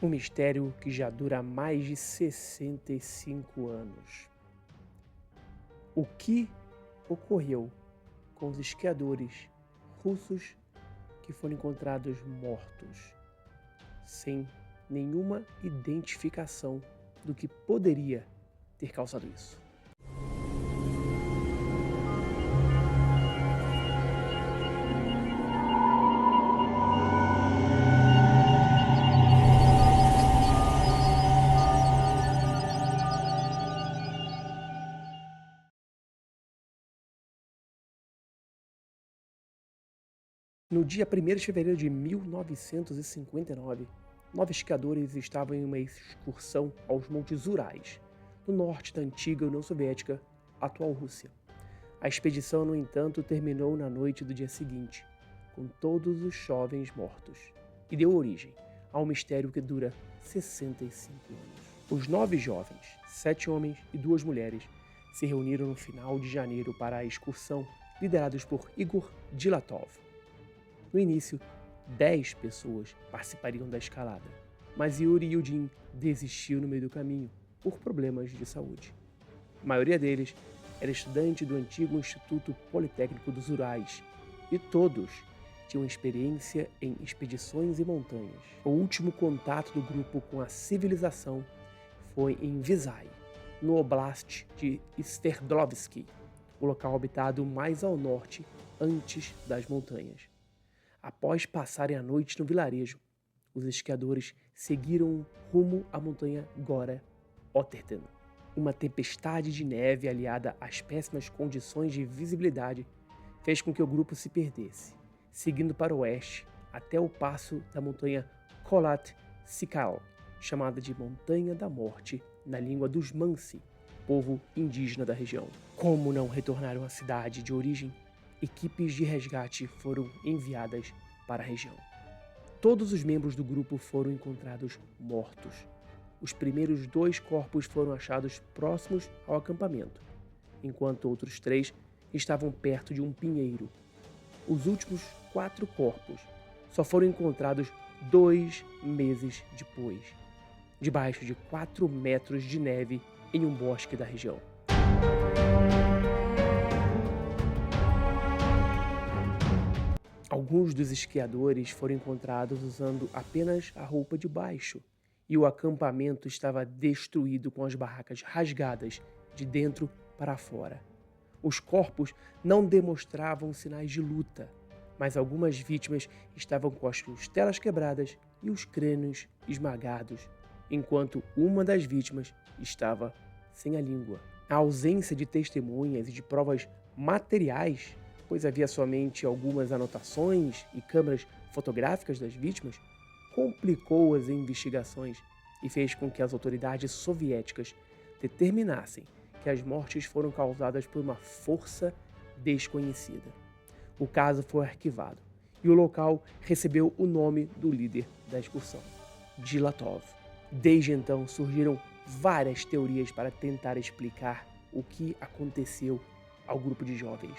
Um mistério que já dura mais de 65 anos. O que ocorreu com os esquiadores russos que foram encontrados mortos, sem nenhuma identificação do que poderia ter causado isso? No dia 1º de fevereiro de 1959, 9 esquiadores estavam em uma excursão aos Montes Urais, no norte da antiga União Soviética, atual Rússia. A expedição, no entanto, terminou na noite do dia seguinte, com todos os jovens mortos, e deu origem a um mistério que dura 65 anos. Os 9 jovens, 7 homens e 2 mulheres, se reuniram no final de janeiro para a excursão, liderados por Igor Dilatov. No início, 10 pessoas participariam da escalada, mas Yuri Yudin desistiu no meio do caminho por problemas de saúde. A maioria deles era estudante do antigo Instituto Politécnico dos Urais, e todos tinham experiência em expedições e montanhas. O último contato do grupo com a civilização foi em Visay, no Oblast de Sverdlovsk, o local habitado mais ao norte antes das montanhas. Após passarem a noite no vilarejo, os esquiadores seguiram rumo à montanha Gora Otterden. Uma tempestade de neve aliada às péssimas condições de visibilidade fez com que o grupo se perdesse, seguindo para o oeste até o passo da montanha Kholat Syakhl, chamada de Montanha da Morte na língua dos Mansi, povo indígena da região. Como não retornaram à cidade de origem, equipes de resgate foram enviadas para a região. Todos os membros do grupo foram encontrados mortos. Os primeiros 2 corpos foram achados próximos ao acampamento, enquanto outros 3 estavam perto de um pinheiro. Os últimos 4 corpos só foram encontrados 2 meses depois, debaixo de 4 metros de neve em um bosque da região. Alguns dos esquiadores foram encontrados usando apenas a roupa de baixo, e o acampamento estava destruído com as barracas rasgadas de dentro para fora. Os corpos não demonstravam sinais de luta, mas algumas vítimas estavam com as costelas quebradas e os crânios esmagados, enquanto uma das vítimas estava sem a língua. A ausência de testemunhas e de provas materiais, pois havia somente algumas anotações e câmeras fotográficas das vítimas, complicou as investigações e fez com que as autoridades soviéticas determinassem que as mortes foram causadas por uma força desconhecida. O caso foi arquivado e o local recebeu o nome do líder da excursão, Dilatov. Desde então surgiram várias teorias para tentar explicar o que aconteceu ao grupo de jovens.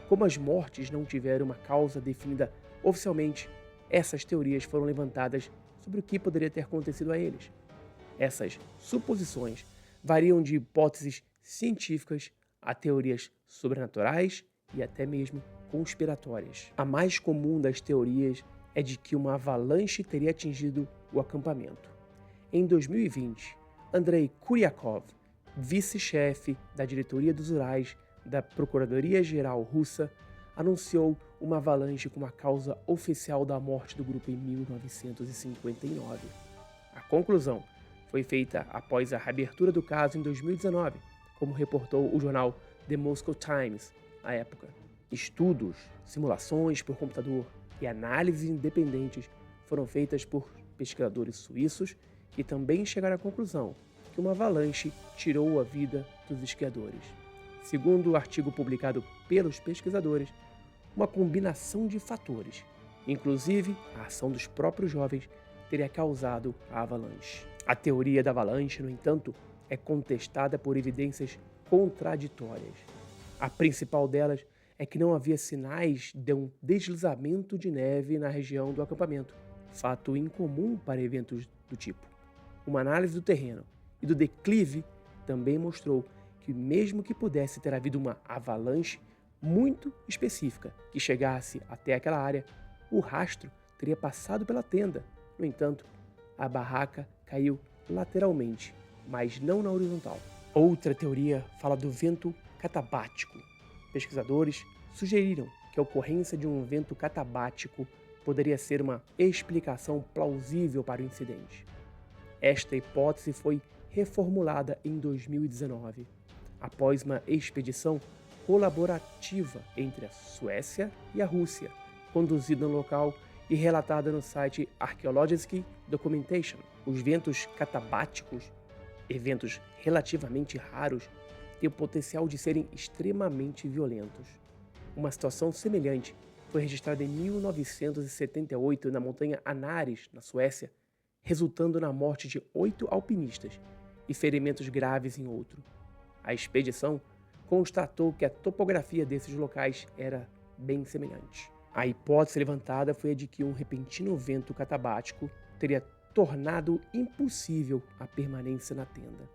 Como as mortes não tiveram uma causa definida oficialmente, essas teorias foram levantadas sobre o que poderia ter acontecido a eles. Essas suposições variam de hipóteses científicas a teorias sobrenaturais e até mesmo conspiratórias. A mais comum das teorias é de que uma avalanche teria atingido o acampamento. Em 2020, Andrei Kuryakov, vice-chefe da diretoria dos Urais da Procuradoria-Geral Russa, anunciou uma avalanche como a causa oficial da morte do grupo em 1959. A conclusão foi feita após a reabertura do caso em 2019, como reportou o jornal The Moscow Times à época. Estudos, simulações por computador e análises independentes foram feitas por pesquisadores suíços que também chegaram à conclusão que uma avalanche tirou a vida dos esquiadores. Segundo o artigo publicado pelos pesquisadores, uma combinação de fatores, inclusive a ação dos próprios jovens, teria causado a avalanche. A teoria da avalanche, no entanto, é contestada por evidências contraditórias. A principal delas é que não havia sinais de um deslizamento de neve na região do acampamento, fato incomum para eventos do tipo. Uma análise do terreno e do declive também mostrou que, mesmo que pudesse ter havido uma avalanche muito específica que chegasse até aquela área, o rastro teria passado pela tenda. No entanto, a barraca caiu lateralmente, mas não na horizontal. Outra teoria fala do vento catabático. Pesquisadores sugeriram que a ocorrência de um vento catabático poderia ser uma explicação plausível para o incidente. Esta hipótese foi reformulada em 2019, após uma expedição colaborativa entre a Suécia e a Rússia, conduzida no local e relatada no site Archaeological Documentation. Os ventos catabáticos, eventos relativamente raros, têm o potencial de serem extremamente violentos. Uma situação semelhante foi registrada em 1978 na montanha Anares, na Suécia, resultando na morte de 8 alpinistas e ferimentos graves em outro. A expedição constatou que a topografia desses locais era bem semelhante. A hipótese levantada foi a de que um repentino vento catabático teria tornado impossível a permanência na tenda.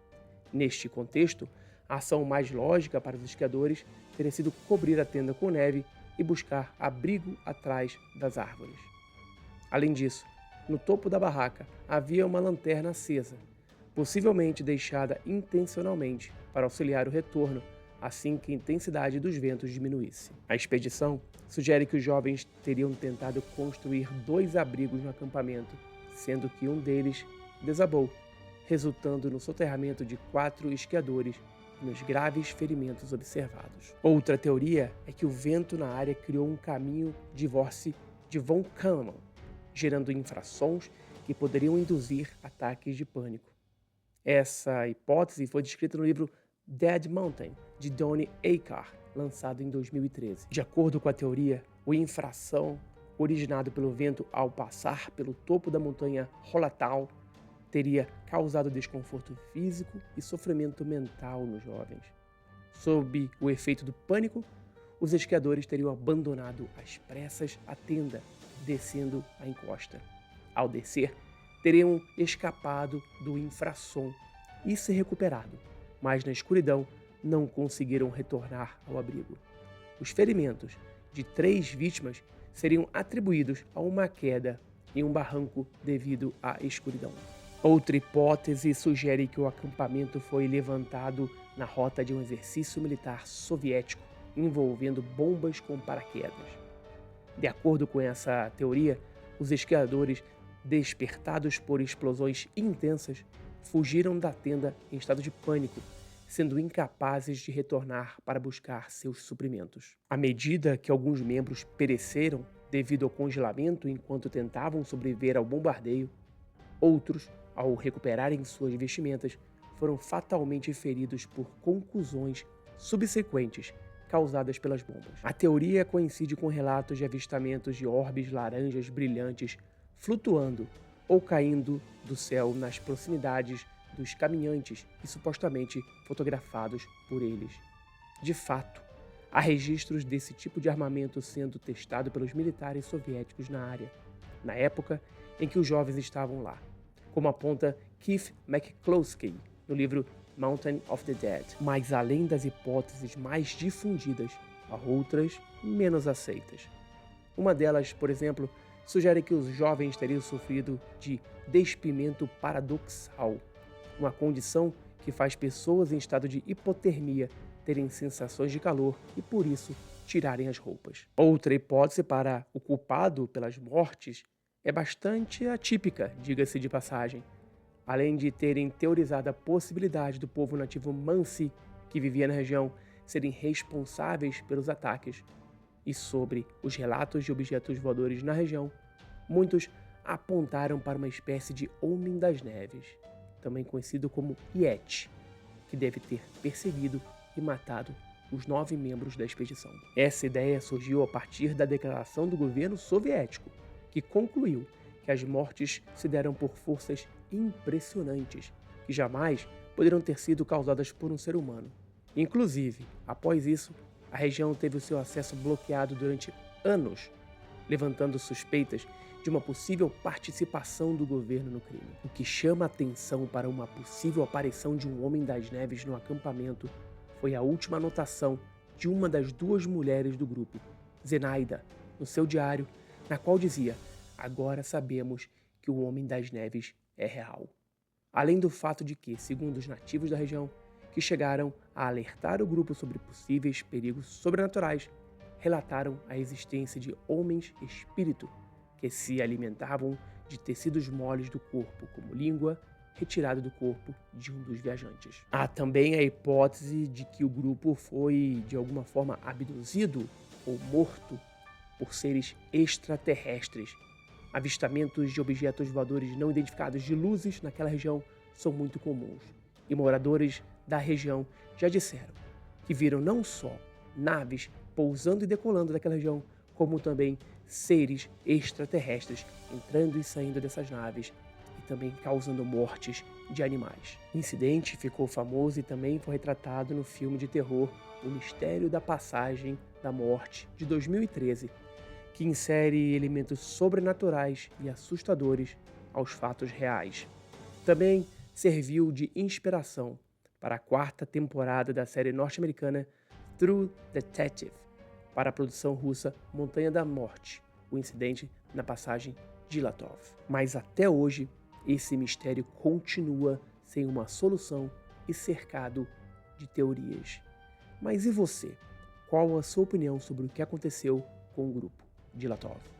Neste contexto, a ação mais lógica para os esquiadores teria sido cobrir a tenda com neve e buscar abrigo atrás das árvores. Além disso, no topo da barraca havia uma lanterna acesa, possivelmente deixada intencionalmente para auxiliar o retorno assim que a intensidade dos ventos diminuísse. A expedição sugere que os jovens teriam tentado construir 2 abrigos no acampamento, sendo que um deles desabou, resultando no soterramento de 4 esquiadores e nos graves ferimentos observados. Outra teoria é que o vento na área criou um caminho de vórtice de von Karman, gerando infrassons que poderiam induzir ataques de pânico. Essa hipótese foi descrita no livro Dead Mountain, de Donnie Eichar, lançado em 2013. De acordo com a teoria, o infração originado pelo vento ao passar pelo topo da montanha Holatal teria causado desconforto físico e sofrimento mental nos jovens. Sob o efeito do pânico, os esquiadores teriam abandonado às pressas a tenda, descendo a encosta. Ao descer, teriam escapado do infrassom e se recuperado, mas na escuridão não conseguiram retornar ao abrigo. Os ferimentos de 3 vítimas seriam atribuídos a uma queda em um barranco devido à escuridão. Outra hipótese sugere que o acampamento foi levantado na rota de um exercício militar soviético envolvendo bombas com paraquedas. De acordo com essa teoria, os esquiadores, despertados por explosões intensas, fugiram da tenda em estado de pânico, sendo incapazes de retornar para buscar seus suprimentos. À medida que alguns membros pereceram devido ao congelamento enquanto tentavam sobreviver ao bombardeio, outros, ao recuperarem suas vestimentas, foram fatalmente feridos por contusões subsequentes causadas pelas bombas. A teoria coincide com relatos de avistamentos de orbes laranjas brilhantes flutuando ou caindo do céu nas proximidades dos caminhantes e supostamente fotografados por eles. De fato, há registros desse tipo de armamento sendo testado pelos militares soviéticos na área, na época em que os jovens estavam lá, como aponta Keith McCloskey no livro Mountain of the Dead. Mas além das hipóteses mais difundidas, há outras menos aceitas. Uma delas, por exemplo, sugere que os jovens teriam sofrido de despimento paradoxal, uma condição que faz pessoas em estado de hipotermia terem sensações de calor e, por isso, tirarem as roupas. Outra hipótese para o culpado pelas mortes é bastante atípica, diga-se de passagem. Além de terem teorizado a possibilidade do povo nativo Mansi, que vivia na região, serem responsáveis pelos ataques, e sobre os relatos de objetos voadores na região, muitos apontaram para uma espécie de Homem das Neves, também conhecido como Yeti, que deve ter perseguido e matado os 9 membros da expedição. Essa ideia surgiu a partir da declaração do governo soviético, que concluiu que as mortes se deram por forças impressionantes, que jamais poderiam ter sido causadas por um ser humano. Inclusive, após isso, a região teve o seu acesso bloqueado durante anos, levantando suspeitas de uma possível participação do governo no crime. O que chama atenção para uma possível aparição de um Homem das Neves no acampamento foi a última anotação de uma das duas mulheres do grupo, Zenaida, no seu diário, na qual dizia: "Agora sabemos que o Homem das Neves é real." Além do fato de que, segundo os nativos da região, que chegaram a alertar o grupo sobre possíveis perigos sobrenaturais, relataram a existência de homens-espírito que se alimentavam de tecidos moles do corpo, como língua, retirada do corpo de um dos viajantes. Há também a hipótese de que o grupo foi, de alguma forma, abduzido ou morto por seres extraterrestres. Avistamentos de objetos voadores não identificados de luzes naquela região são muito comuns, e moradores da região já disseram que viram não só naves pousando e decolando daquela região, como também seres extraterrestres entrando e saindo dessas naves e também causando mortes de animais. O incidente ficou famoso e também foi retratado no filme de terror O Mistério da Passagem da Morte, de 2013, que insere elementos sobrenaturais e assustadores aos fatos reais. Também serviu de inspiração para a 4ª temporada da série norte-americana True Detective, para a produção russa Montanha da Morte, o incidente na passagem Dilatov. Mas até hoje, esse mistério continua sem uma solução e cercado de teorias. Mas e você? Qual a sua opinião sobre o que aconteceu com o grupo Dilatov?